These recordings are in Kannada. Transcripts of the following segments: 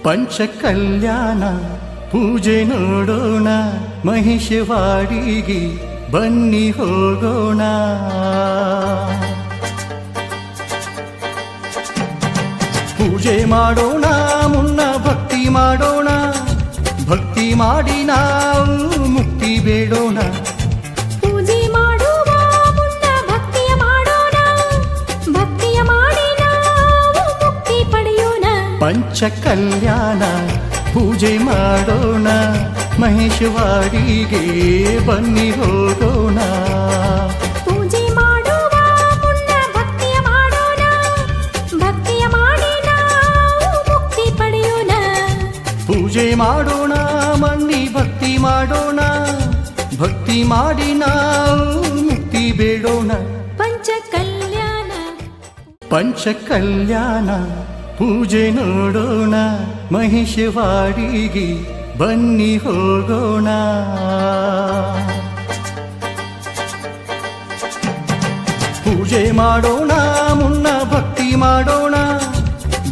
ಪಂಚಕಲ್ಯಾಣ ಪೂಜೆ ನೋಡೋಣ, ಮಹಿಷವಾಡಿಗೆ ಬನ್ನಿ ಹೋಗೋಣ. ಪೂಜೆ ಮಾಡೋಣ ಮುನ್ನ ಭಕ್ತಿ ಮಾಡೋಣ, ಭಕ್ತಿ ಮಾಡಿ ನಾವು ಮುಕ್ತಿ ಬೇಡೋಣ. ಪೂಜೆ ಮಾಡುವ ಮುನ್ನ ಭಕ್ತಿಯ ಮಾಡೋಣ, ಭಕ್ತಿಯ ಮಾಡಿ ನಾವು ಮುಕ್ತಿ ಪಡೆಯೋಣ. ಪಂಚಕಲ್ಯಾಣ ಪೂಜೆ ಮಾಡೋಣ, ಮಹೇಶವಾಡಿಗೆ ಬನ್ನಿ ಹೋಗೋಣ. ಪೂಜೆ ಮಾಡುವ ಮುನ್ನ ಭಕ್ತಿಯ ಮಾಡೋಣ, ಭಕ್ತಿಯ ಮಾಡಿ ನಾವು ಮುಕ್ತಿ ಪಡೆಯೋಣ. ಪೂಜೆ ಮಾಡೋಣ ಮನ್ನಿ ಭಕ್ತಿ ಮಾಡೋಣ, ಭಕ್ತಿ ಮಾಡಿ ನಾವು ಮುಕ್ತಿ ಬೇಡೋಣ. ಪಂಚಕಲ್ಯಾಣ ಪಂಚಕಲ್ಯಾಣ ಪೂಜೆ ನೋಡೋಣ, ಮಹೇಶವಾಡಿಗೆ ಬನ್ನಿ ಹೋಗೋಣ. ಪೂಜೆ ಮಾಡೋಣ ಮುನ್ನ ಭಕ್ತಿ ಮಾಡೋಣ,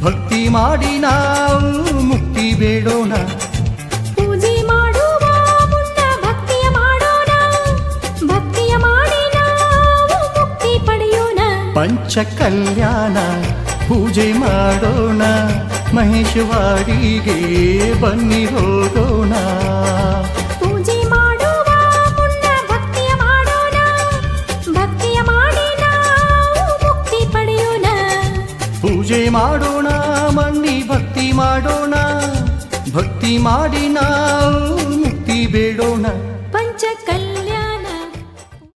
ಭಕ್ತಿ ಮಾಡಿ ನಾವು ಮುಕ್ತಿ ಬೇಡೋಣ. ಪೂಜೆ ಮಾಡುವ ಮುನ್ನ ಭಕ್ತಿಯ ಮಾಡೋಣ, ಭಕ್ತಿಯ ಮಾಡಿ ನಾವು ಮುಕ್ತಿ ಪಡೆಯೋಣ. ಪಂಚಕಲ್ಯಾಣ ಪೂಜೆ ಮಾಡೋಣ, ಮಹೇಶವಾಡಿಗೆ ಬನ್ನಿ ಹೋಗೋಣ. ಪೂಜೆ ಮಾಡುವ ಮುನ್ನ ಭಕ್ತಿಯ ಮಾಡೋಣ, ಭಕ್ತಿಯ ಮಾಡಿ ನಾವು ಮುಕ್ತಿ ಪಡೆಯೋಣ. ಪೂಜೆ ಮಾಡೋಣ ಮನ್ನಿ ಭಕ್ತಿ ಮಾಡೋಣ, ಭಕ್ತಿ ಮಾಡಿ ನಾವು ಮುಕ್ತಿ ಬೇಡೋಣ. ಪಂಚಕಲ್ಯಾಣ